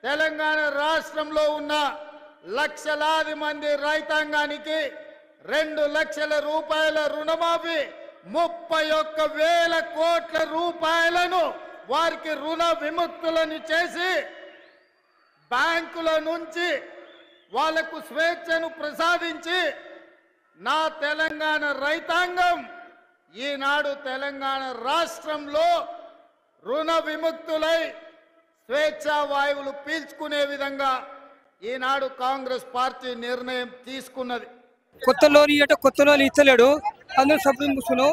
తెలంగాణ రాష్ట్రంలో ఉన్న లక్షలాది మంది రైతాంగానికి 2 లక్షల రూపాయల రుణమాఫీ 31,000 కోట్ల రూపాయలను వారికి రుణ విముక్తులను చేసి బ్యాంకుల నుంచి వాళ్లకు స్వేచ్ఛను ప్రసాదించి నా తెలంగాణ రైతాంగం ఈనాడు తెలంగాణ రాష్ట్రంలో రుణ విముక్తులై స్వేచ్ఛా వాయువులు పీల్చుకునే విధంగా ఈనాడు కాంగ్రెస్ పార్టీ నిర్ణయం తీసుకున్నది. కొత్త లోన్ ఇయ్యట కొత్త లోన్ ఇచ్చలేడు. అందులో సబ్సిడీ ముసుకున్నాం.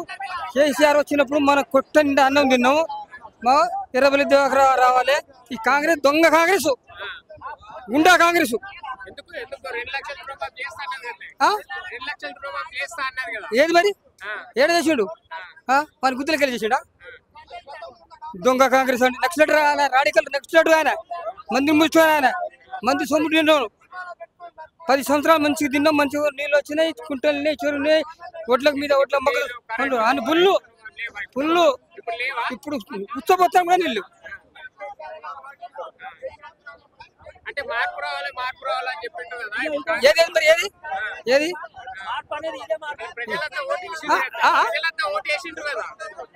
కేసీఆర్ వచ్చినప్పుడు మన కొట్ట నిండా అన్నం తిన్నాం. మా 20 దగ్గర రావాలి. ఈ కాంగ్రెస్ దొంగ కాంగ్రెస్, గుండా కాంగ్రెస్. ఏది మరి ఏడు చేసిండు? మన గుర్తులకి వెళ్ళి చేసిండా? దొంగ కాంగ్రెస్ అంటే నక్సలెటర్ ఆయన, రాడికల్ నక్సలెటర్ ఆయన, మంది ముచ్చు ఆయన, మంది సొమ్ము తిన్నాను. 10 సంవత్సరాలు మంచిగా తిన్నాం, మంచిగా నీళ్ళు వచ్చినాయి, కుంటలు చెరువున్నాయి, ఒడ్ల మీద ఒడ్ల మొక్కలు అని పుల్లు పుల్లు. ఇప్పుడు ఉచ్చపోతాం కూడా నీళ్ళు. ఏది మరి ఏది ఏది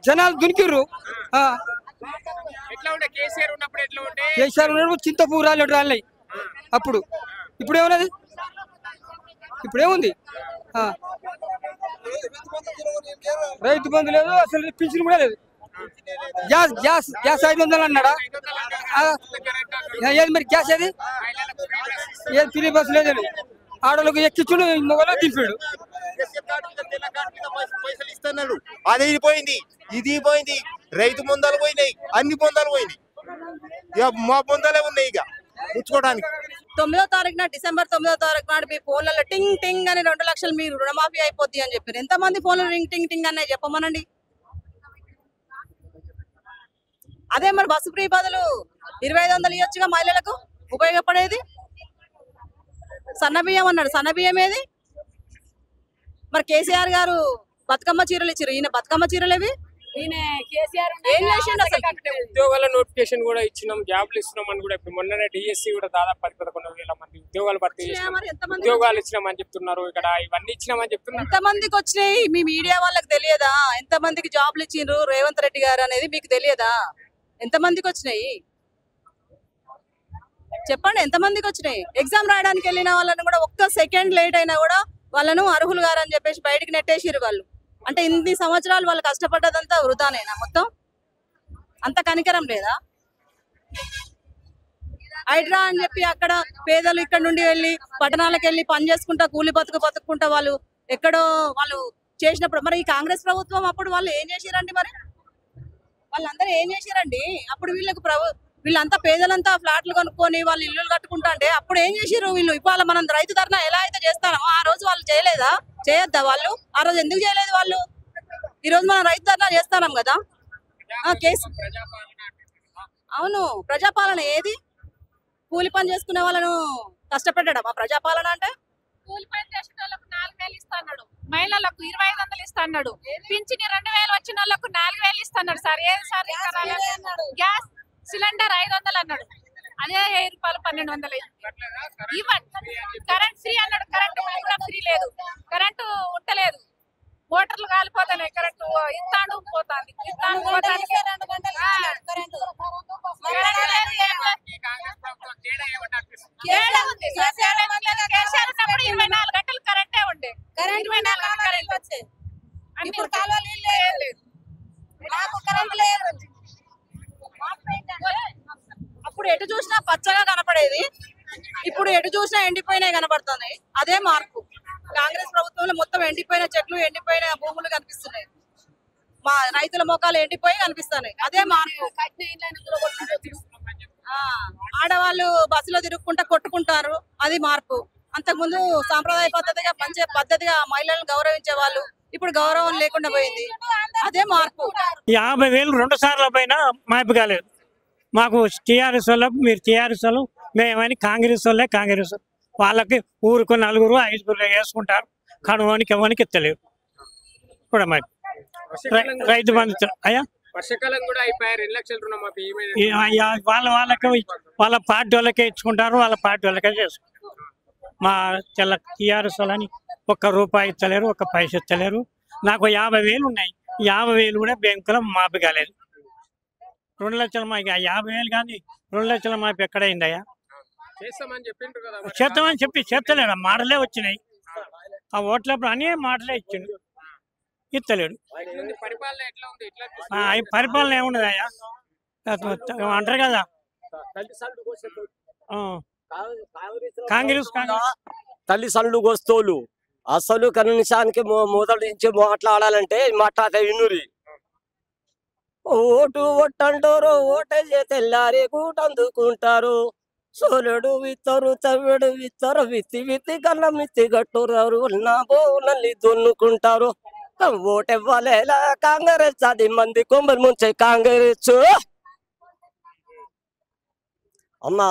జనాలు దునికిర్రు. కేసీఆర్ ఉన్నప్పుడు చింతపూ రాళ్ళు రాళ్ళయి అప్పుడు. ఇప్పుడేమన్నది? ఇప్పుడేముంది? రైతు బంధు లేదు, అసలు పింఛన్ కూడా లేదు. గ్యాస్ గ్యాస్ గ్యాస్ 500 అన్నాడా? ఏది మరి గ్యాస్? ఏది ఏది ఫ్రీ బస్సు లేదని ఆడోళ్ళకు ఎక్కించుడు, మొగలో దింపాడు. పైసలు ఇస్తున్నాడు, అది పోయింది, ఇది పోయింది, రైతు బొందాలు పోయినాయి, అన్ని బొందాలు పోయినాయి. ఇక మా బొందాలే ఉన్నాయి ఇక పుచ్చుకోవడానికి. 9వ తారీఖున డిసెంబర్ 9వ తారీఖు నాడు మీ ఫోన్లలో టింగ్ టింగ్ అని 2 లక్షలు మీరు రుణమాఫీ అయిపోద్ది అని చెప్పారు. ఎంతమంది ఫోన్లు రింగ్ టింగ్ టింగ్ అన్నాయి చెప్పమనండి. అదే మరి బస్సు ఫ్రీ బదులు 2500 ఇవ్వచ్చుగా మహిళలకు ఉపయోగపడేది. సన్నబియ్యం అన్నాడు, సన్నబియ్యం ఏది? మరి కేసీఆర్ గారు బతుకమ్మ చీరలు ఇచ్చారు, ఈయన బతుకమ్మ చీరలు ఏవి? ఈయన కేసీఆర్ ఏం చేసిండు అసలు? ఉద్యోగాల నోటిఫికేషన్ కూడా ఇచ్చినాం, జాబ్లు ఇస్తున్నాం అని కూడా. ఇప్పుడు మొన్ననే డిఎస్సి కూడా దాదాపు 10-11 మంది ఉద్యోగాలు భర్తీ చేసినాం, ఉద్యోగాలు ఇచ్చినామని చెప్తున్నారు. ఇక్కడ ఇవన్నీ ఇచ్చినామని చెప్తున్నారు. ఎంతమందికి వచ్చినాయి మీ మీడియా వాళ్ళకి తెలియదా? ఎంతమందికి జాబ్లు ఇచ్చిండ్రు రేవంత్ రెడ్డి గారు అనేది మీకు తెలియదా? ఎంతమందికి వచ్చినాయి చెప్పండి, ఎంతమందికి వచ్చినాయి? ఎగ్జామ్ రాయడానికి వెళ్ళిన వాళ్ళని కూడా ఒక్క సెకండ్ లేట్ అయినా కూడా వాళ్ళను అర్హులు గారు అని చెప్పేసి బయటికి నెట్టేసిరు వాళ్ళు. అంటే ఇన్ని సంవత్సరాలు వాళ్ళు కష్టపడ్డదంతా వృధానేనా? మొత్తం అంత కనికరం లేదా? హైడ్రా అని చెప్పి అక్కడ పేదలు ఇక్కడ నుండి వెళ్ళి పట్టణాలకు వెళ్ళి పని చేసుకుంటా కూలి బతుకుంటా వాళ్ళు ఎక్కడో వాళ్ళు చేసినప్పుడు, మరి ఈ కాంగ్రెస్ ప్రభుత్వం అప్పుడు వాళ్ళు ఏం చేసిరండి? మరి వాళ్ళందరూ ఏం చేసిరండి? అప్పుడు వీళ్ళంతా పేదలంతా ఫ్లాట్లు కొనుక్కొని వాళ్ళు ఇల్లులు కట్టుకుంటా అంటే అప్పుడు ఏం చేసిరు వీళ్ళు? ఇవాళ మనం రైతు ధర్నా ఎలా అయితే చేస్తామో ఆ రోజు వాళ్ళు చేయలేదా? చేయొద్దా వాళ్ళు? ఆ రోజు ఎందుకు చేయలేదు వాళ్ళు? ఈ రోజు మనం రైతు ధర్నా చేస్తున్నాం కదా. కేసు అవును, ప్రజాపాలన ఏది? కూలి పని చేసుకునే వాళ్ళను కష్టపెట్టడం ఆ ప్రజాపాలన అంటే? కూలి పని చేసిన వాళ్ళకు 4000 ఇస్తాడు, మహిళలకు 2500 ఇస్తాడు, పింఛని 2000 వచ్చిన వాళ్ళకు 4000 ఇస్తాడు. సార్ ఏది సార్? గ్యాస్ సిలిండర్ 500 అన్నాడు, అదే 1000 రూపాయలు 1200 ఇవ్వండి. కరెంట్ ఫ్రీ అన్నాడు, కరెంట్ కూడా ఫ్రీ లేదు, కరెంటు ఉంటలేదు, మోటార్లు కాలిపోతాయి, కరెంటు ఇస్తాడు పోతాంది, ఇస్తాడు పోతాంది. కేసీఆర్ ఉన్నప్పుడు 24 గంటలు కరెంటే ఉండే, 24 గంటలు కరెంట్ వచ్చేది. అప్పుడు ఎటు చూసినా పచ్చగా కనపడేది, ఇప్పుడు ఎటు చూసినా ఎండిపోయినాయి కనపడుతుంది. అదే మార్పు. కాంగ్రెస్ ప్రభుత్వంలో మొత్తం ఎండిపోయిన చెట్లు, ఎండిపోయిన భూములు కనిపిస్తున్నాయి, మా రైతుల మొక్కలు ఎండిపోయి కనిపిస్తున్నాయి. అదే మార్పు. ఆడవాళ్ళు బస్సులో తిరుగుకుంటా కొట్టుకుంటారు, అది మార్పు. అంతకుముందు సాంప్రదాయ పద్ధతిగా మహిళలను గౌరవించే వాళ్ళు, ఇప్పుడు గౌరవం లేకుండా పోయింది, అదే మార్పు. 50,000 2 సార్లు పైన మాపు కాలేదు మాకు. టీఆర్ఎస్ వాళ్ళు, మీరు టీఆర్ఎస్ వాళ్ళు, మేమని కాంగ్రెస్ వాళ్ళకి ఊరుకు 4-5 వేసుకుంటారు, కనువనికి ఎవరికి ఎత్తలేరు కూడా. మరి రైతు బంధు అయ్యా వర్షాకాలం కూడా అయిపోయాయి 2 లక్షల రుణమాఫీ వాళ్ళ పార్టీ వాళ్ళకే ఇచ్చుకుంటారు, వాళ్ళ పార్టీ వాళ్ళకే చేసుకుంటారు. మా టీఆర్ఎస్ వాళ్ళని ₹1 ఇస్తలేరు, 1 పైసా ఇస్తలేరు. నాకు 50,000 ఉన్నాయి, 50,000 కూడా బ్యాంకులో మాఫీ కాలేదు. 2 లక్షల మాఫీ 50,000 కానీ 2 లక్షల మాఫీ ఎక్కడైందయ్యా? చేస్తామని చెప్పిండ్రు కదా మరి. చేస్తామని చెప్పి చేస్తలేడు, మాటలే వచ్చినాయి. ఆ ఓట్లప్పుడు అనే మాటలే ఇచ్చిండు, ఇస్తలేడు. ఎట్లుంది పరిపాలన, ఎట్లా ఉంది, ఎట్లా ఈ పరిపాలన ఏమున్నదయ్యా? అంటారు కదా కాంగ్రెస్ తల్లి సన్లు గోస్తోలు అసలు కనీసానికి మొదటి నుంచి మాట్లాడాలంటే మాట్లాడే ఇన్నురి ఓటు ఒట్టంటారు, ఓటే తెల్లారి కూటందుకుంటారు. సోలుడు విత్తరు, తవ్వుడు విత్తరు, విత్తి విత్తి కళ్ళ మిత్తి గట్టురారు, నాబో నల్లి దున్నుకుంటారు. ఓటెవ్వలేలా కాంగ్రెస్ 10 మంది కొమ్మలు ముంచే కాంగ్రెస్. అమ్మా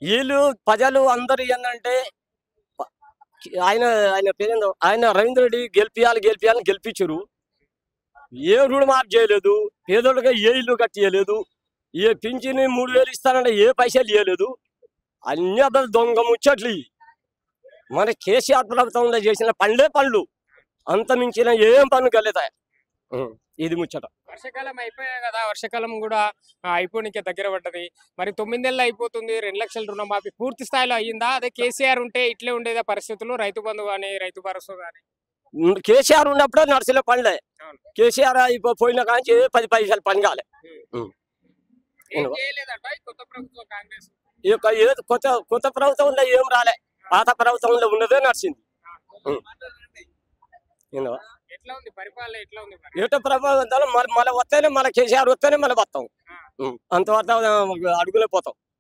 వీళ్ళు ప్రజలు అందరు ఏంటంటే ఆయన పేరేందో ఆయన రవీంద్ర రెడ్డి గెలిపియాలని గెలిపించరు. ఏ రుణమాఫీ చేయలేదు, పేదోళ్ళగా ఏ ఇల్లు కట్టియలేదు, ఏ పింఛని 3,000 ఇస్తానంటే ఏ పైసలు ఇవ్వలేదు. అన్ని అబ్బాయి దొంగ ముచ్చట్లు. మరి కేసీఆర్ ప్రభుత్వంలో చేసిన పనులు అంత మించిన ఏం పనులు కలుగుతాయి. ఇది ముచ్చట. వర్షాకాలం అయిపోయాయి కదా, వర్షాకాలం కూడా అయిపోయిక దగ్గర పడ్డది. మరి 9 నెలలు అయిపోతుంది, 2 లక్షల రుణమాఫీ పూర్తి స్థాయిలో అయ్యిందా? అదే కేసీఆర్ ఉంటే ఇట్లే ఉండేదా పరిస్థితులు? రైతు బంధు కానీ రైతు భరోసా కానీ కేసీఆర్ ఉన్నప్పుడే నడిచిన పనులే. కేసీఆర్ పోయిన కానీ 10 పైసలు పని కాలే. కొత్త ప్రభుత్వం కాంగ్రెస్ కొత్త ప్రభుత్వంలో ఏం రాలే, పాత ప్రభుత్వంలో ఉన్నదే నడిచింది. ఎట్లా ఉంది పరిపాలన, ఎట్లా ఉంది? ఏటో ప్రభుత్వం మళ్ళీ వస్తేనే, మళ్ళీ కేసీఆర్ వస్తేనే మళ్ళీ వస్తాం, అంతవరకు అడుగులే పోతాం.